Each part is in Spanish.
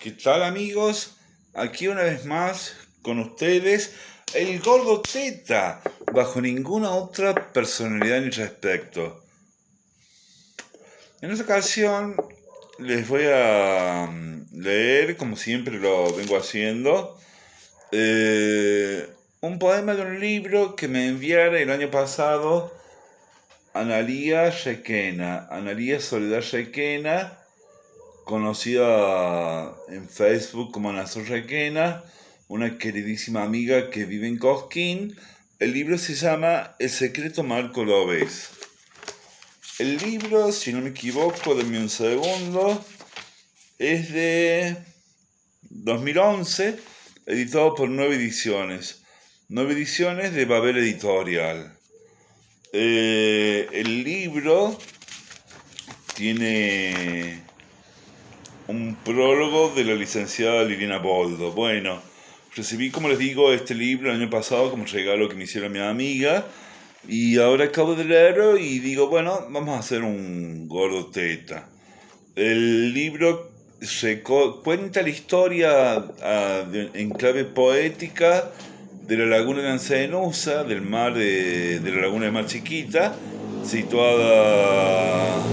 ¿Qué tal, amigos? Aquí una vez más con ustedes el Gordo Teta, bajo ninguna otra personalidad ni respecto. En esta ocasión les voy a leer, como siempre lo vengo haciendo, un poema de un libro que me enviara el año pasado Analía Requena, Analía Soledad Requena, conocida en Facebook como Nazor Requena, una queridísima amiga que vive en Cosquín. El libro se llama El secreto Marco López. El libro, si no me equivoco, denme un segundo, es de 2011, editado por Nueve Ediciones. Nueve Ediciones de Babel Editorial. El libro tiene un prólogo de la licenciada Liliana Boldo. Bueno, recibí, como les digo, este libro el año pasado como regalo que me hicieron mi amiga. Y ahora acabo de leerlo y digo, bueno, vamos a hacer un gordo teta. El libro cuenta la historia en clave poética de la laguna de Ancenusa, del mar de la laguna de Mar Chiquita, situada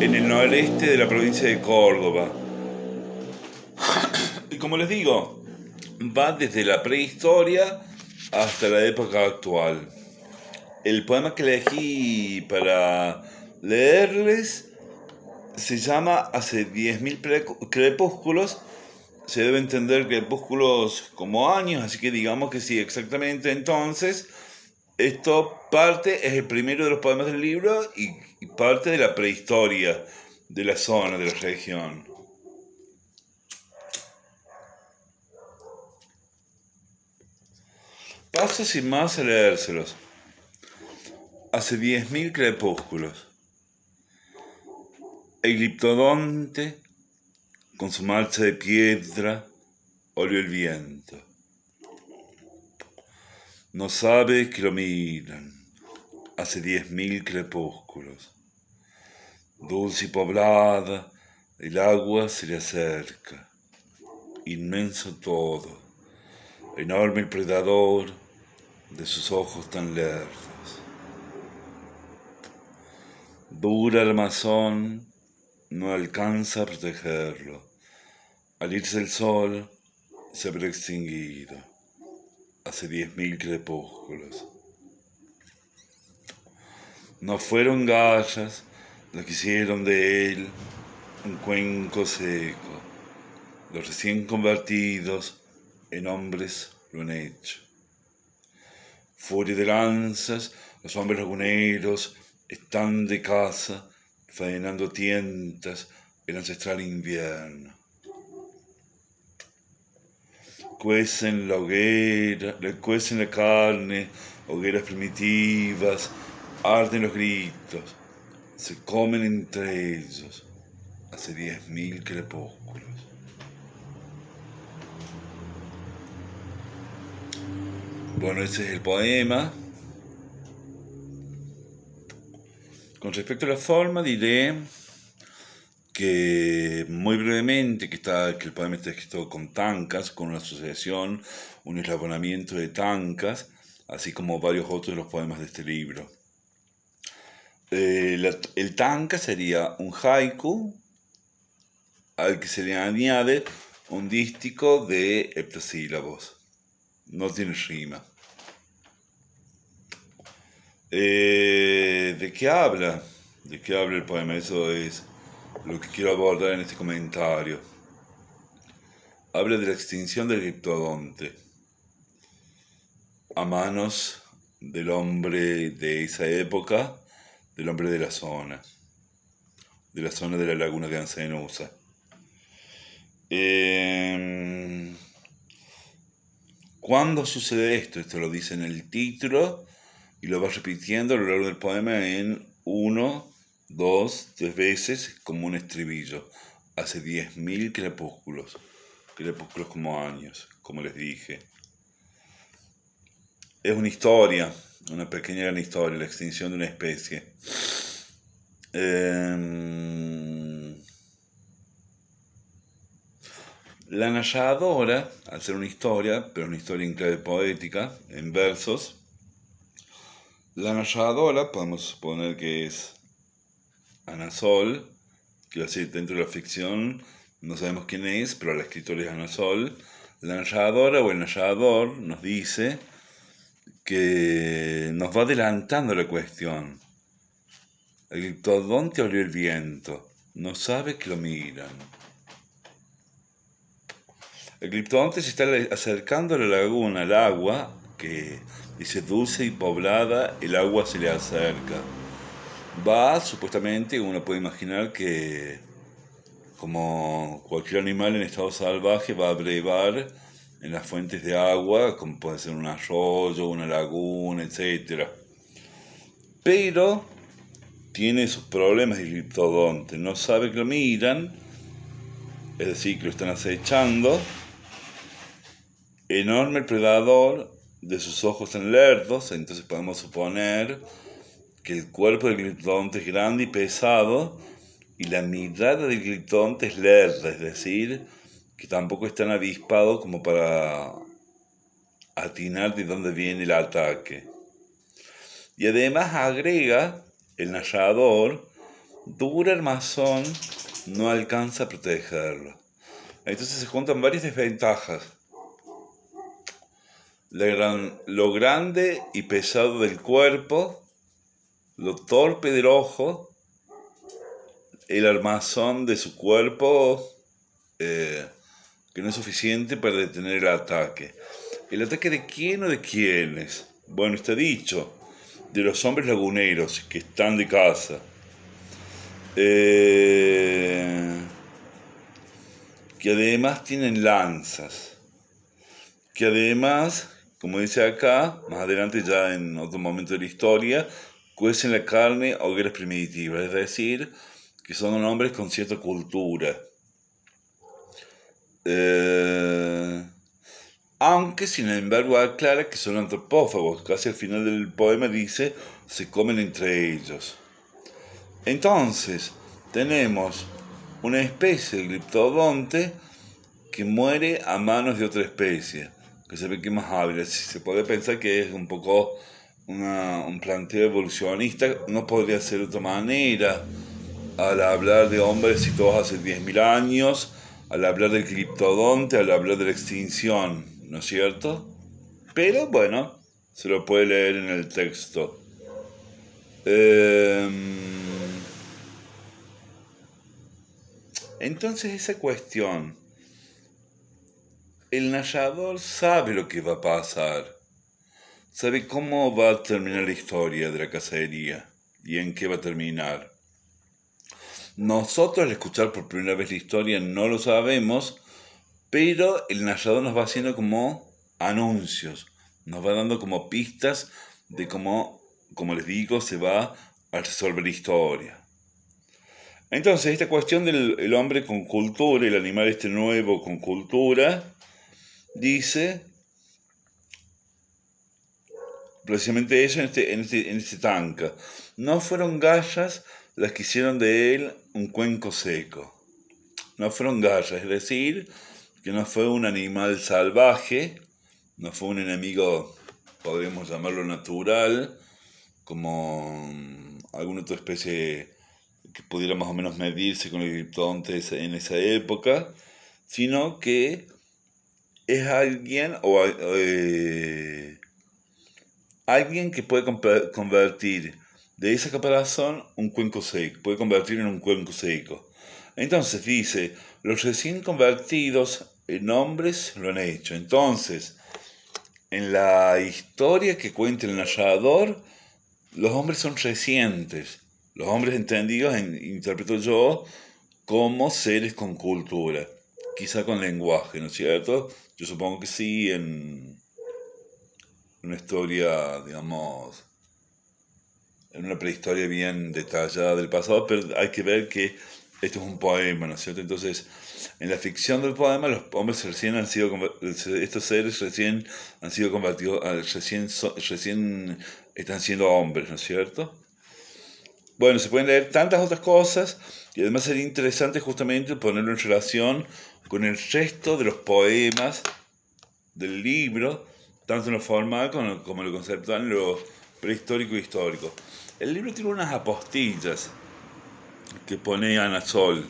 en el noreste de la provincia de Córdoba. Y como les digo, va desde la prehistoria hasta la época actual. El poema que elegí para leerles se llama Hace 10.000 crepúsculos. Se debe entender crepúsculos como años, así que digamos que sí, exactamente. Entonces, esto parte, es el primero de los poemas del libro y parte de la prehistoria de la zona, de la región. Paso sin más a leérselos. Hace 10.000 crepúsculos. El gliptodonte, con su marcha de piedra, olió el viento. No sabe que lo miran. Hace 10.000 crepúsculos. Dulce y poblada, el agua se le acerca. Inmenso todo. Enorme el predador de sus ojos tan lerdos. Dura el armazón, no alcanza a protegerlo. Al irse el sol, se habrá extinguido. Hace 10.000 crepúsculos. No fueron gallas las que hicieron de él un cuenco seco. Los recién convertidos en hombres lo han hecho. Furia de lanzas, los hombres laguneros están de caza, faenando tientas el ancestral invierno. Cuecen la hoguera, cuecen la carne, hogueras primitivas, arden los gritos, se comen entre ellos. Hace 10.000 crepúsculos. Bueno, ese es el poema. Con respecto a la forma, diré que muy brevemente que el poema está escrito con tancas, con una asociación, un eslabonamiento de tancas, así como varios otros de los poemas de este libro. El tanca sería un haiku al que se le añade un dístico de heptasílabos. No tiene rima. ¿De qué habla? ¿De qué habla el poema? Eso es lo que quiero abordar en este comentario. Habla de la extinción del gliptodonte a manos del hombre de esa época, del hombre de la zona de la laguna de Ancenusa. ¿Cuándo sucede esto? Esto lo dice en el título y lo va repitiendo a lo largo del poema en 1, 2, 3 veces como un estribillo. Hace 10.000 crepúsculos. Crepúsculos como años, como les dije. Es una historia, una pequeña gran historia, la extinción de una especie. La narradora, al ser una historia, pero una historia en clave poética, en versos, la narradora, podemos suponer que es Ana Sol, quiero decir, dentro de la ficción no sabemos quién es, pero la escritora es Ana Sol. La narradora o el narrador nos dice que nos va adelantando la cuestión. El gliptodonte olió el viento, no sabe que lo miran. El gliptodonte se está acercando a la laguna, al agua, que dice dulce y poblada, el agua se le acerca. Va, supuestamente, uno puede imaginar que, como cualquier animal en estado salvaje, va a brevar en las fuentes de agua, como puede ser un arroyo, una laguna, etc. Pero tiene sus problemas el gliptodonte, no sabe que lo miran, es decir, que lo están acechando. Enorme el predador, de sus ojos tan lerdos, entonces podemos suponer que el cuerpo del gliptodonte es grande y pesado, y la mirada del gliptodonte es lerda, es decir, que tampoco es tan avispado como para atinar de dónde viene el ataque. Y además agrega el narrador, dura armazón no alcanza a protegerlo. Entonces se juntan varias desventajas. Lo grande y pesado del cuerpo, lo torpe del ojo, el armazón de su cuerpo, que no es suficiente para detener el ataque. ¿El ataque de quién o de quiénes? Bueno, está dicho, de los hombres laguneros que están de caza. Que además tienen lanzas. Que además, como dice acá, más adelante ya en otro momento de la historia, cuecen la carne a hogueras primitivas, es decir, que son hombres con cierta cultura. Aunque sin embargo aclara que son antropófagos, casi al final del poema dice, se comen entre ellos. Entonces, tenemos una especie de gliptodonte que muere a manos de otra especie, que se ve que es más hábil. Se puede pensar que es un poco un planteo evolucionista, no podría ser de otra manera. Al hablar de hombres situados hace 10.000 años, al hablar del gliptodonte, al hablar de la extinción, ¿no es cierto? Pero bueno, se lo puede leer en el texto. Entonces esa cuestión, el narrador sabe lo que va a pasar, sabe cómo va a terminar la historia de la cacería y en qué va a terminar. Nosotros al escuchar por primera vez la historia no lo sabemos, pero el narrador nos va haciendo como anuncios, nos va dando como pistas de cómo, como les digo, se va a resolver la historia. Entonces, esta cuestión del hombre con cultura, el animal este nuevo con cultura, dice precisamente eso en este tanca. No fueron gallas las que hicieron de él un cuenco seco. No fueron gallas, es decir, que no fue un animal salvaje, no fue un enemigo, podríamos llamarlo natural, como alguna otra especie que pudiera más o menos medirse con el gliptodonte en esa época, sino que es alguien alguien que puede convertir de esa caparazón un cuenco seco, puede convertir en un cuenco seco. Entonces dice, los recién convertidos en hombres lo han hecho. Entonces, en la historia que cuenta el narrador, los hombres son recientes. Los hombres entendidos, interpreto yo, como seres con cultura. Quizá con lenguaje, ¿no es cierto? Yo supongo que sí, en una historia, digamos, en una prehistoria bien detallada del pasado, pero hay que ver que esto es un poema, ¿no es cierto? Entonces, en la ficción del poema, los hombres recién han sido, estos seres recién han sido convertidos, recién están siendo hombres, ¿no es cierto? bueno, se pueden leer tantas otras cosas y además sería interesante justamente ponerlo en relación con el resto de los poemas del libro, tanto en lo formal como en lo conceptual, en lo prehistórico e histórico. El libro tiene unas apostillas que pone Ana Sol.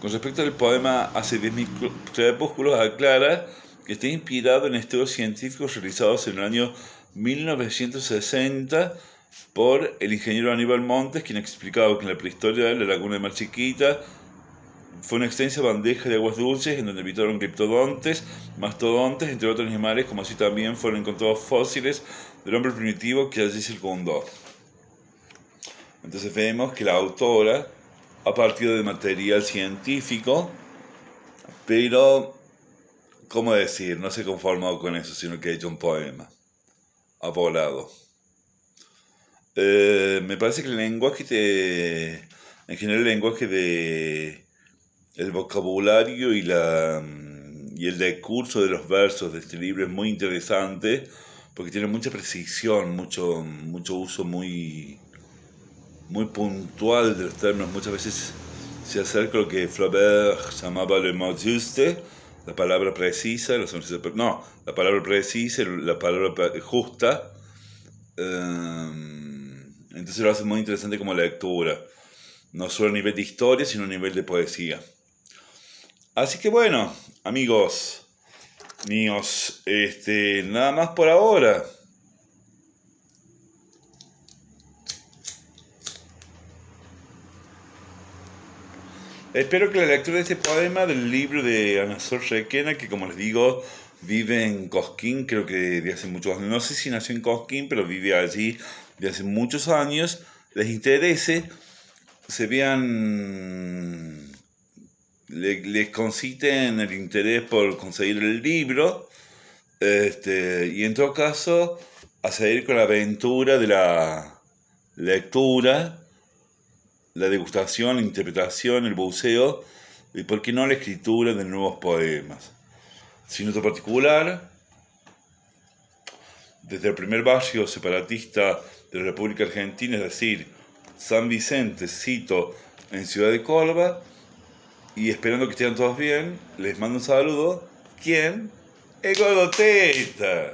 Con respecto al poema Hace 10.000 crepúsculos, aclara que está inspirado en estudios científicos realizados en el año 1960 por el ingeniero Aníbal Montes, quien explicaba que en la prehistoria la laguna de Mar Chiquita fue una extensa bandeja de aguas dulces en donde habitaron criptodontes, mastodontes, entre otros animales, como así también fueron encontrados fósiles del hombre primitivo que allí circundó. Entonces vemos que la autora ha partido de material científico, pero, ¿cómo decir? No se conformó con eso, sino que ha hecho un poema. Ha volado. Me parece que el lenguaje en general el lenguaje el vocabulario y el decurso de los versos de este libro es muy interesante porque tiene mucha precisión, mucho uso muy puntual de los términos. Muchas veces se acerca a lo que Flaubert llamaba le mot juste, la palabra precisa, la palabra precisa, la palabra justa. Entonces lo hace muy interesante como lectura, no solo a nivel de historia, sino a nivel de poesía. Así que bueno, amigos míos, nada más por ahora. Espero que la lectura de este poema del libro de Ana Sol Requena, que como les digo, vive en Cosquín, creo que de hace muchos años, no sé si nació en Cosquín, pero vive allí de hace muchos años, les interese, se vean, les conciten el interés por conseguir el libro, y en todo caso, a seguir con la aventura de la lectura, la degustación, la interpretación, el buceo, y por qué no la escritura de nuevos poemas. Sin otro particular, desde el primer barrio separatista de la República Argentina, es decir, San Vicente, cito, en Ciudad de Córdoba, y esperando que estén todos bien, les mando un saludo. ¿Quién? El Gordo Teta.